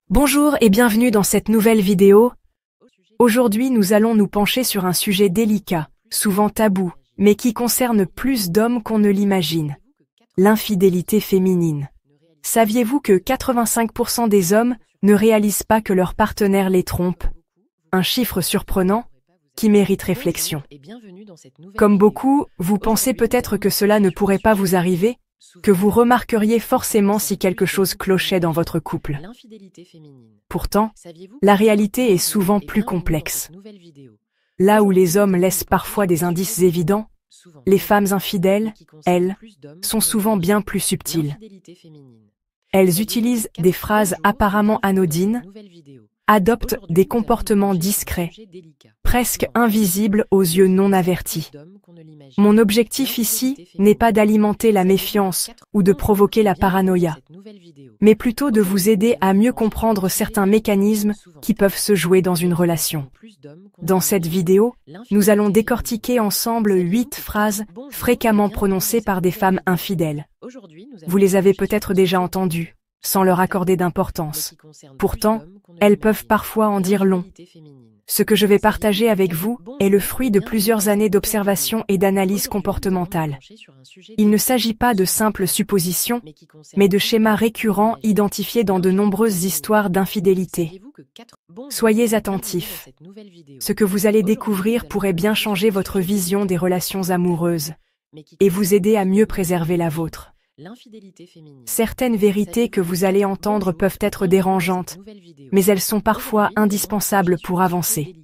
Bonjour et bienvenue dans cette nouvelle vidéo. Aujourd'hui nous allons nous pencher sur un sujet délicat, souvent tabou, mais qui concerne plus d'hommes qu'on ne l'imagine. L'infidélité féminine. Saviez-vous que 85% des hommes ne réalisent pas que leur partenaire les trompe? Un chiffre surprenant qui mérite réflexion. Comme beaucoup, vous pensez peut-être que cela ne pourrait pas vous arriver, que vous remarqueriez forcément si quelque chose clochait dans votre couple. Pourtant, la réalité est souvent plus complexe. Là où les hommes laissent parfois des indices évidents, les femmes infidèles, elles, sont souvent bien plus subtiles. Elles utilisent des phrases apparemment anodines, adoptent des comportements discrets, presque invisibles aux yeux non avertis. Mon objectif ici n'est pas d'alimenter la méfiance ou de provoquer la paranoïa, mais plutôt de vous aider à mieux comprendre certains mécanismes qui peuvent se jouer dans une relation. Dans cette vidéo, nous allons décortiquer ensemble 8 phrases fréquemment prononcées par des femmes infidèles. Vous les avez peut-être déjà entendues, sans leur accorder d'importance. Pourtant, elles peuvent parfois en dire long. Ce que je vais partager avec vous est le fruit de plusieurs années d'observation et d'analyse comportementale. Il ne s'agit pas de simples suppositions, mais de schémas récurrents identifiés dans de nombreuses histoires d'infidélité. Soyez attentifs. Ce que vous allez découvrir pourrait bien changer votre vision des relations amoureuses et vous aider à mieux préserver la vôtre. Certaines vérités que vous allez entendre peuvent être dérangeantes, mais elles sont parfois indispensables pour avancer.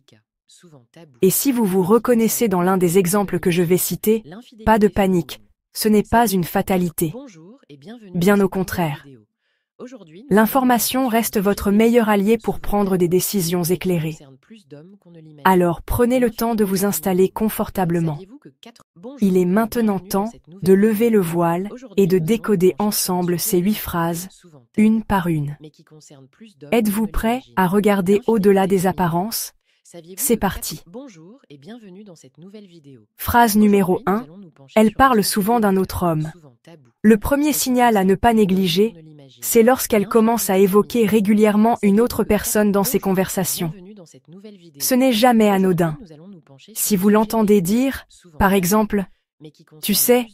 Et si vous vous reconnaissez dans l'un des exemples que je vais citer, pas de panique, ce n'est pas une fatalité. Bien au contraire. L'information reste votre meilleur allié pour prendre des décisions éclairées. Alors prenez le temps de vous installer confortablement. Il est maintenant temps de lever le voile et de décoder ensemble ces 8 phrases, une par une. Êtes-vous prêt à regarder au-delà des apparences? C'est parti. Phrase numéro 1. Elle parle souvent d'un autre homme. Le premier signal à ne pas négliger, c'est lorsqu'elle commence à évoquer régulièrement une autre personne dans ses conversations. Ce n'est jamais anodin. Si vous l'entendez dire, par exemple, « Tu sais,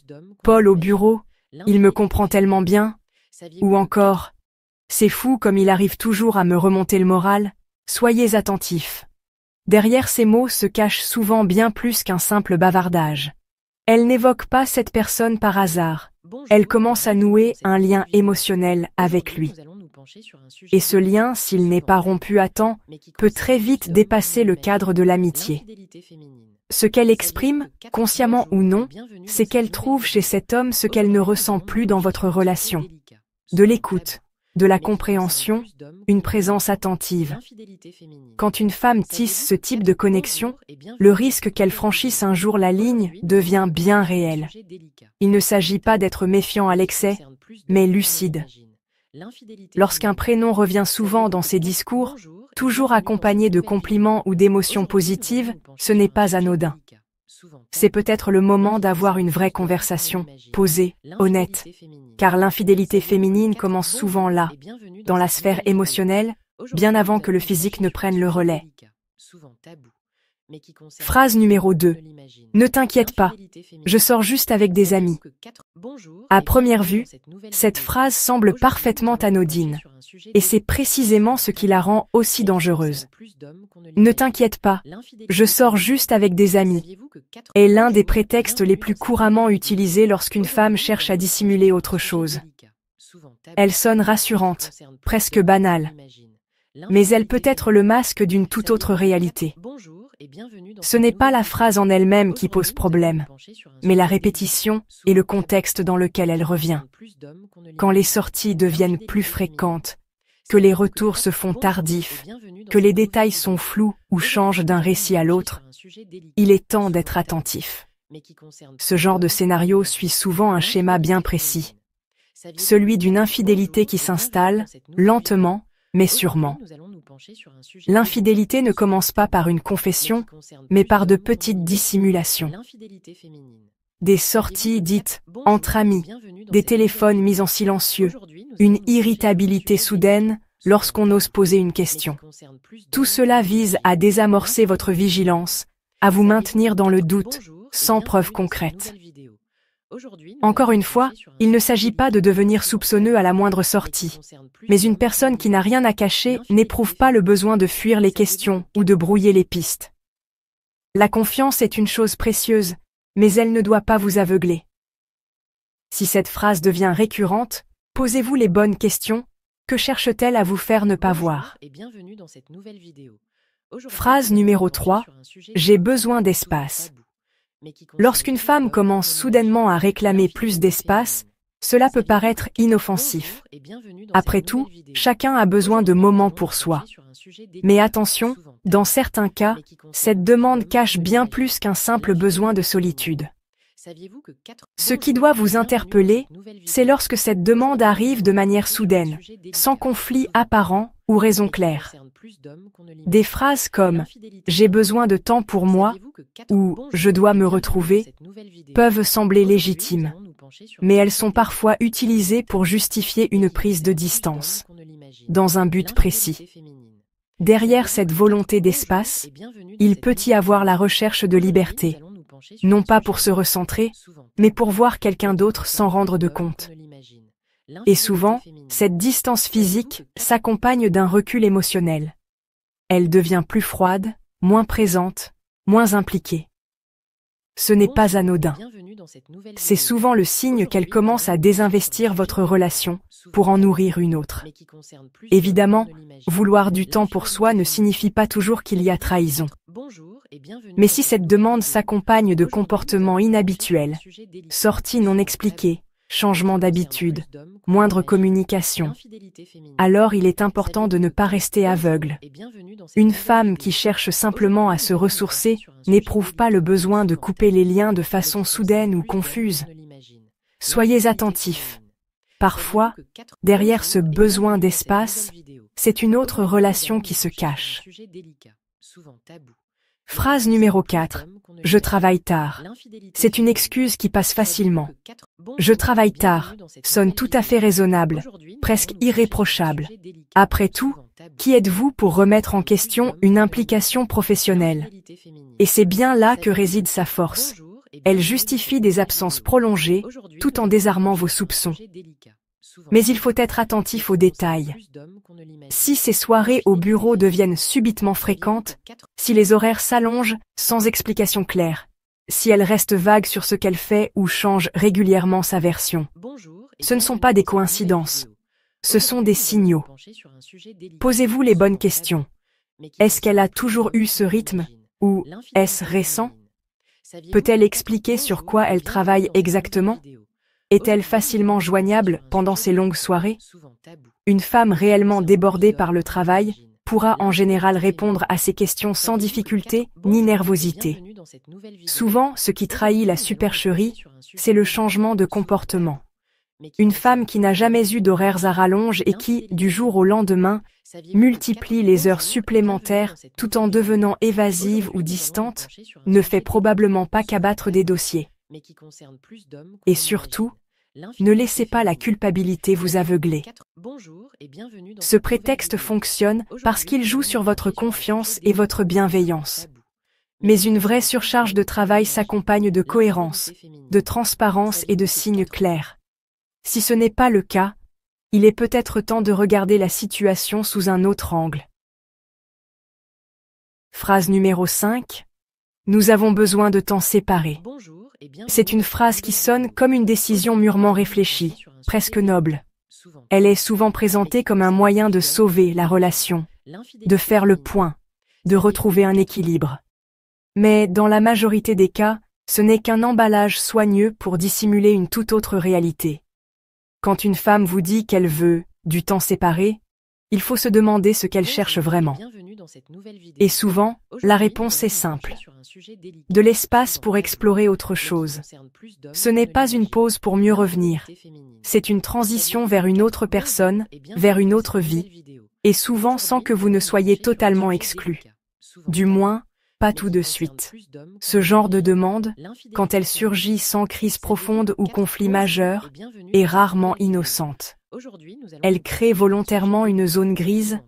Paul au bureau, il me comprend tellement bien », ou encore « C'est fou comme il arrive toujours à me remonter le moral », soyez attentifs. Derrière ces mots se cache souvent bien plus qu'un simple bavardage. Elle n'évoque pas cette personne par hasard. Elle commence à nouer un lien émotionnel avec lui. Et ce lien, s'il n'est pas rompu à temps, peut très vite dépasser le cadre de l'amitié. Ce qu'elle exprime, consciemment ou non, c'est qu'elle trouve chez cet homme ce qu'elle ne ressent plus dans votre relation. De l'écoute, de la compréhension, une présence attentive. Quand une femme tisse ce type de connexion, le risque qu'elle franchisse un jour la ligne devient bien réel. Il ne s'agit pas d'être méfiant à l'excès, mais lucide. Lorsqu'un prénom revient souvent dans ses discours, toujours accompagné de compliments ou d'émotions positives, ce n'est pas anodin. C'est peut-être le moment d'avoir une vraie conversation, posée, honnête, car l'infidélité féminine commence souvent là, dans la sphère émotionnelle, bien avant que le physique ne prenne le relais. Phrase numéro 2. Ne t'inquiète pas, je sors juste avec des amis. À première vue, cette phrase semble parfaitement anodine, et c'est précisément ce qui la rend aussi dangereuse. Ne t'inquiète pas, je sors juste avec des amis, est l'un des prétextes les plus couramment utilisés lorsqu'une femme cherche à dissimuler autre chose. Elle sonne rassurante, presque banale, mais elle peut être le masque d'une toute autre réalité. Ce n'est pas la phrase en elle-même qui pose problème, mais la répétition et le contexte dans lequel elle revient. Quand les sorties deviennent plus fréquentes, que les retours se font tardifs, que les détails sont flous ou changent d'un récit à l'autre, il est temps d'être attentif. Ce genre de scénario suit souvent un schéma bien précis, celui d'une infidélité qui s'installe, lentement, mais sûrement. L'infidélité ne commence pas par une confession, mais par de petites dissimulations. Des sorties dites entre amis, des téléphones mis en silencieux, une irritabilité soudaine, lorsqu'on ose poser une question. Tout cela vise à désamorcer votre vigilance, à vous maintenir dans le doute, sans preuve concrète. Encore une fois, il ne s'agit pas de devenir soupçonneux à la moindre sortie. Mais une personne qui n'a rien à cacher n'éprouve pas le besoin de fuir les questions ou de brouiller les pistes. La confiance est une chose précieuse, mais elle ne doit pas vous aveugler. Si cette phrase devient récurrente, posez-vous les bonnes questions. Que cherche-t-elle à vous faire ne pas voir? Phrase numéro 3. J'ai besoin d'espace. Lorsqu'une femme commence soudainement à réclamer plus d'espace, cela peut paraître inoffensif. Après tout, chacun a besoin de moments pour soi. Mais attention, dans certains cas, cette demande cache bien plus qu'un simple besoin de solitude. Ce qui doit vous interpeller, c'est lorsque cette demande arrive de manière soudaine, sans conflit apparent ou raison claire. Des phrases comme « j'ai besoin de temps pour moi » ou « je dois me retrouver » peuvent sembler légitimes, mais elles sont parfois utilisées pour justifier une prise de distance, dans un but précis. Derrière cette volonté d'espace, il peut y avoir la recherche de liberté, non pas pour se recentrer, mais pour voir quelqu'un d'autre sans rendre de compte. Et souvent, cette distance physique s'accompagne d'un recul émotionnel. Elle devient plus froide, moins présente, moins impliquée. Ce n'est pas anodin. C'est souvent le signe qu'elle commence à désinvestir votre relation pour en nourrir une autre. Évidemment, vouloir du temps pour soi ne signifie pas toujours qu'il y a trahison. Mais si cette demande s'accompagne de comportements inhabituels, sorties non expliquées, changement d'habitude, moindre communication, alors il est important de ne pas rester aveugle. Une femme qui cherche simplement à se ressourcer n'éprouve pas le besoin de couper les liens de façon soudaine ou confuse. Soyez attentifs. Parfois, derrière ce besoin d'espace, c'est une autre relation qui se cache. Phrase numéro 4. Je travaille tard. C'est une excuse qui passe facilement. Je travaille tard sonne tout à fait raisonnable, presque irréprochable. Après tout, qui êtes-vous pour remettre en question une implication professionnelle? Et c'est bien là que réside sa force. Elle justifie des absences prolongées, tout en désarmant vos soupçons. Mais il faut être attentif aux détails. Si ces soirées au bureau deviennent subitement fréquentes, si les horaires s'allongent sans explication claire, si elle reste vague sur ce qu'elle fait ou change régulièrement sa version, ce ne sont pas des coïncidences, ce sont des signaux. Posez-vous les bonnes questions. Est-ce qu'elle a toujours eu ce rythme ou est-ce récent? Peut-elle expliquer sur quoi elle travaille exactement? Est-elle facilement joignable pendant ces longues soirées? Une femme réellement débordée par le travail pourra en général répondre à ces questions sans difficulté ni nervosité. Souvent, ce qui trahit la supercherie, c'est le changement de comportement. Une femme qui n'a jamais eu d'horaires à rallonge et qui, du jour au lendemain, multiplie les heures supplémentaires tout en devenant évasive ou distante, ne fait probablement pas qu'abattre des dossiers. Et surtout, ne laissez pas la culpabilité vous aveugler. Ce prétexte fonctionne parce qu'il joue sur votre confiance et votre bienveillance. Mais une vraie surcharge de travail s'accompagne de cohérence, de transparence et de signes clairs. Si ce n'est pas le cas, il est peut-être temps de regarder la situation sous un autre angle. Phrase numéro 5. Nous avons besoin de temps séparés. C'est une phrase qui sonne comme une décision mûrement réfléchie, presque noble. Elle est souvent présentée comme un moyen de sauver la relation, de faire le point, de retrouver un équilibre. Mais dans la majorité des cas, ce n'est qu'un emballage soigneux pour dissimuler une toute autre réalité. Quand une femme vous dit qu'elle veut du temps séparé, il faut se demander ce qu'elle cherche vraiment. Et souvent, la réponse est simple. De l'espace pour explorer autre chose. Ce n'est pas une pause pour mieux revenir. C'est une transition vers une autre personne, vers une autre vie, et souvent sans que vous ne soyez totalement exclu. Du moins, pas tout de suite. Ce genre de demande, quand elle surgit sans crise profonde ou conflit majeur, est rarement innocente. Elle crée volontairement une zone grise,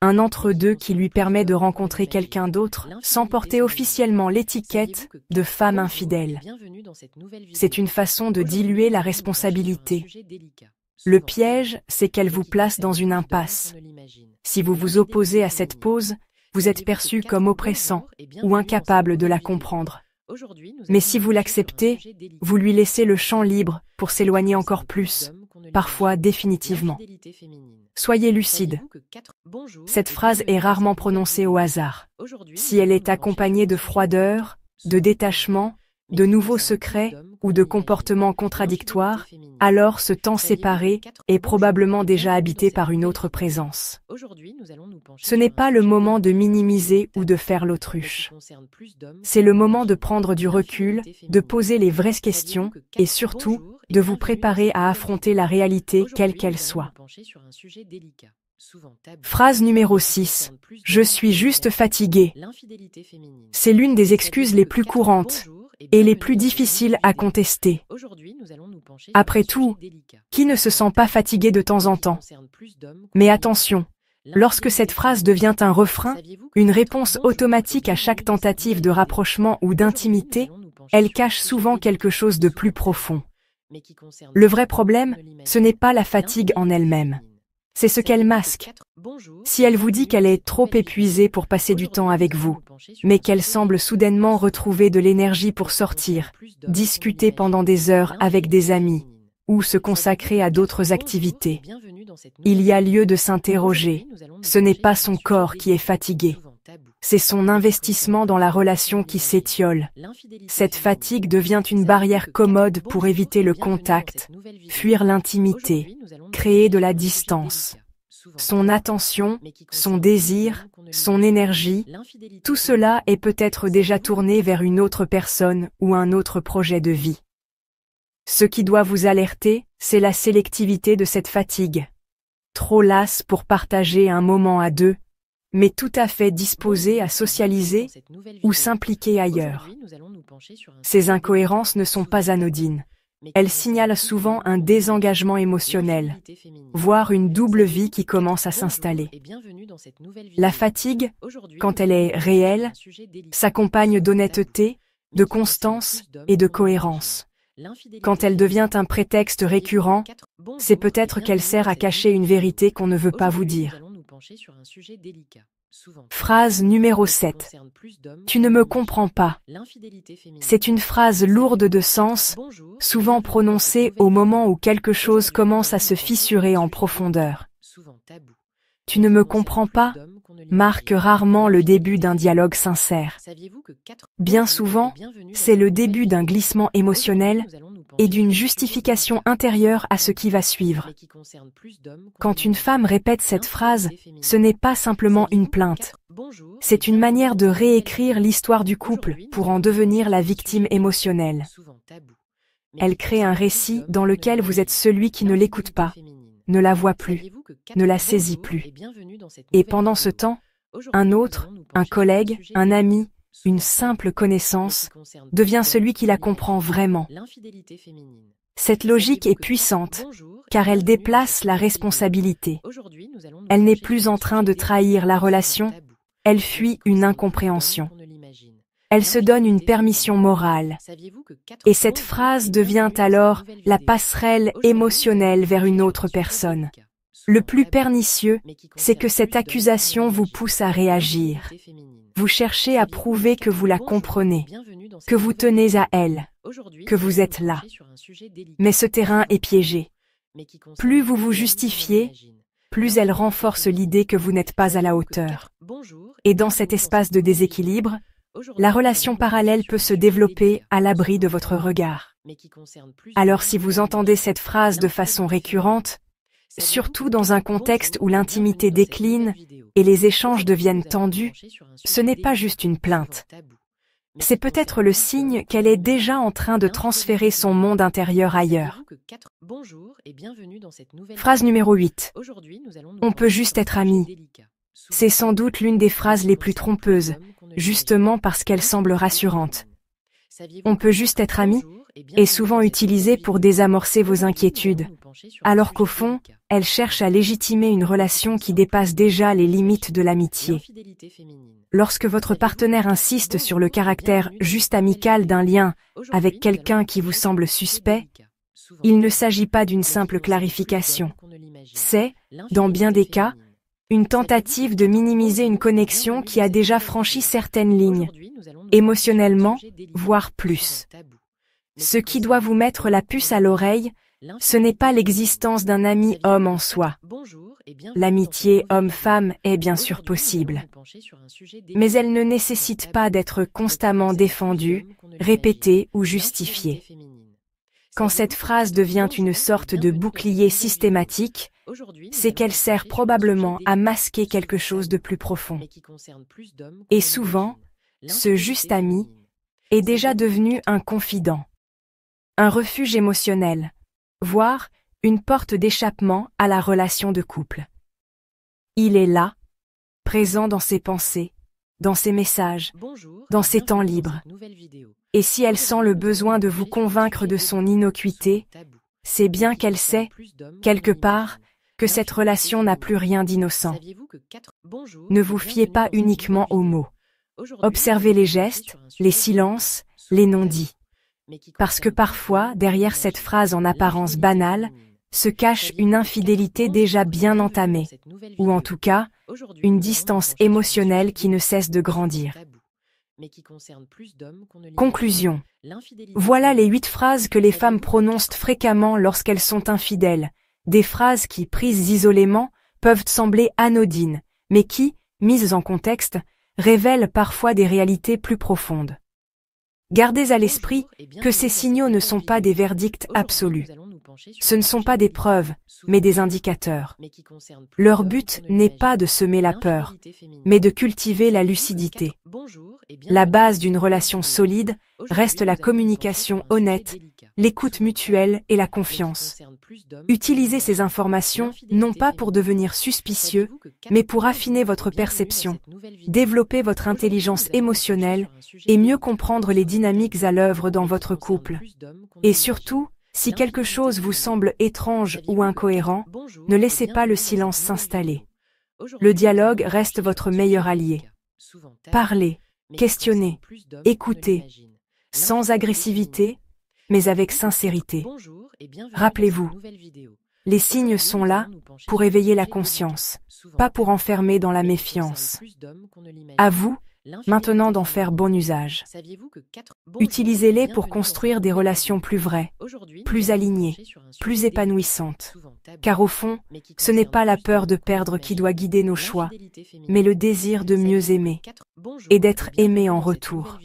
un entre-deux qui lui permet de rencontrer quelqu'un d'autre sans porter officiellement l'étiquette de femme infidèle. C'est une façon de diluer la responsabilité. Le piège, c'est qu'elle vous place dans une impasse. Si vous vous opposez à cette pause, vous êtes perçu comme oppressant ou incapable de la comprendre. Mais si vous l'acceptez, vous lui laissez le champ libre pour s'éloigner encore plus, parfois définitivement. Soyez lucide. Cette phrase est rarement prononcée au hasard. Si elle est accompagnée de froideur, de détachement, de nouveaux secrets ou de comportements contradictoires, alors ce temps séparé est probablement déjà habité par une autre présence. Ce n'est pas le moment de minimiser ou de faire l'autruche. C'est le moment de prendre du recul, de poser les vraies questions et surtout, de vous préparer à affronter la réalité quelle qu'elle soit. Phrase numéro 6. Je suis juste fatigué. C'est l'une des excuses les plus courantes et les plus difficiles à contester. Après tout, qui ne se sent pas fatigué de temps en temps? Mais attention, lorsque cette phrase devient un refrain, une réponse automatique à chaque tentative de rapprochement ou d'intimité, elle cache souvent quelque chose de plus profond. Le vrai problème, ce n'est pas la fatigue en elle-même. C'est ce qu'elle masque. Si elle vous dit qu'elle est trop épuisée pour passer du temps avec vous, mais qu'elle semble soudainement retrouver de l'énergie pour sortir, discuter pendant des heures avec des amis, ou se consacrer à d'autres activités, il y a lieu de s'interroger. Ce n'est pas son corps qui est fatigué. C'est son investissement dans la relation qui s'étiole. Cette fatigue devient une barrière commode pour éviter le contact, fuir l'intimité, créer de la distance. Son attention, son désir, son énergie, tout cela est peut-être déjà tourné vers une autre personne ou un autre projet de vie. Ce qui doit vous alerter, c'est la sélectivité de cette fatigue. Trop lasse pour partager un moment à deux, mais tout à fait disposée à socialiser ou s'impliquer ailleurs. Ces incohérences ne sont pas anodines. Elles signalent souvent un désengagement émotionnel, voire une double vie qui commence à s'installer. La fatigue, quand elle est réelle, s'accompagne d'honnêteté, de constance et de cohérence. Quand elle devient un prétexte récurrent, c'est peut-être qu'elle sert à cacher une vérité qu'on ne veut pas vous dire. Phrase numéro 7. Tu ne me comprends pas. C'est une phrase lourde de sens, souvent prononcée au moment où quelque chose commence à se fissurer en profondeur. Tu ne me comprends pas marque rarement le début d'un dialogue sincère. Bien souvent, c'est le début d'un glissement émotionnel et d'une justification intérieure à ce qui va suivre. Quand une femme répète cette phrase, ce n'est pas simplement une plainte. C'est une manière de réécrire l'histoire du couple pour en devenir la victime émotionnelle. Elle crée un récit dans lequel vous êtes celui qui ne l'écoute pas, ne la voit plus, ne la saisit plus. Et pendant ce temps, un autre, un collègue, un ami, une simple connaissance, devient celui qui la comprend vraiment. Cette logique est puissante, car elle déplace la responsabilité. Elle n'est plus en train de trahir la relation, elle fuit une incompréhension. Elle se donne une permission morale. Et cette phrase devient alors la passerelle émotionnelle vers une autre personne. Le plus pernicieux, c'est que cette accusation vous pousse à réagir. Vous cherchez à prouver que vous la comprenez, que vous tenez à elle, que vous êtes là. Mais ce terrain est piégé. Plus vous vous justifiez, plus elle renforce l'idée que vous n'êtes pas à la hauteur. Et dans cet espace de déséquilibre, la relation parallèle peut se développer à l'abri de votre regard. Alors si vous entendez cette phrase de façon récurrente, surtout dans un contexte où l'intimité décline et les échanges deviennent tendus, ce n'est pas juste une plainte. C'est peut-être le signe qu'elle est déjà en train de transférer son monde intérieur ailleurs. Phrase numéro 8. On peut juste être amis. C'est sans doute l'une des phrases les plus trompeuses, justement parce qu'elle semble rassurante. On peut juste être amis, est souvent utilisé pour désamorcer vos inquiétudes, alors qu'au fond, elle cherche à légitimer une relation qui dépasse déjà les limites de l'amitié. Lorsque votre partenaire insiste sur le caractère juste amical d'un lien avec quelqu'un qui vous semble suspect, il ne s'agit pas d'une simple clarification. C'est, dans bien des cas, une tentative de minimiser une connexion qui a déjà franchi certaines lignes, émotionnellement, voire plus. Ce qui doit vous mettre la puce à l'oreille, ce n'est pas l'existence d'un ami homme en soi. L'amitié homme-femme est bien sûr possible. Mais elle ne nécessite pas d'être constamment défendue, répétée ou justifiée. Quand cette phrase devient une sorte de bouclier systématique, c'est qu'elle sert probablement à masquer quelque chose de plus profond. Et souvent, ce juste ami est déjà devenu un confident, un refuge émotionnel, voire une porte d'échappement à la relation de couple. Il est là, présent dans ses pensées, dans ses messages, dans ses temps libres. Et si elle sent le besoin de vous convaincre de son innocuité, c'est bien qu'elle sait, quelque part, que cette relation n'a plus rien d'innocent. Ne vous fiez pas uniquement aux mots. Observez les gestes, les silences, les non-dits. Parce que parfois, derrière cette phrase en apparence banale, se cache une infidélité déjà bien entamée, ou en tout cas, une distance émotionnelle qui ne cesse de grandir. Conclusion. Voilà les 8 phrases que les femmes prononcent fréquemment lorsqu'elles sont infidèles, des phrases qui, prises isolément, peuvent sembler anodines, mais qui, mises en contexte, révèlent parfois des réalités plus profondes. Gardez à l'esprit que ces signaux ne sont pas des verdicts absolus. Ce ne sont pas des preuves, mais des indicateurs. Leur but n'est pas de semer la peur, mais de cultiver la lucidité. La base d'une relation solide reste la communication honnête, l'écoute mutuelle et la confiance. Utilisez ces informations non pas pour devenir suspicieux, mais pour affiner votre perception, développer votre intelligence émotionnelle et mieux comprendre les dynamiques à l'œuvre dans votre couple. Et surtout, si quelque chose vous semble étrange ou incohérent, ne laissez pas le silence s'installer. Le dialogue reste votre meilleur allié. Parlez, questionnez, écoutez, sans agressivité, mais avec sincérité. Rappelez-vous, les signes sont là pour éveiller la conscience, pas pour enfermer dans la méfiance. À vous, maintenant d'en faire bon usage. Utilisez-les pour construire des relations plus vraies, plus alignées, plus épanouissantes. Car au fond, ce n'est pas la peur de perdre qui doit guider nos choix, mais le désir de mieux aimer et d'être aimé en retour.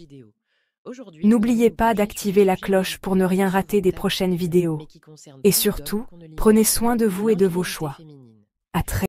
N'oubliez pas d'activer la cloche pour ne rien rater des prochaines vidéos. Et surtout, prenez soin de vous et de vos choix. À très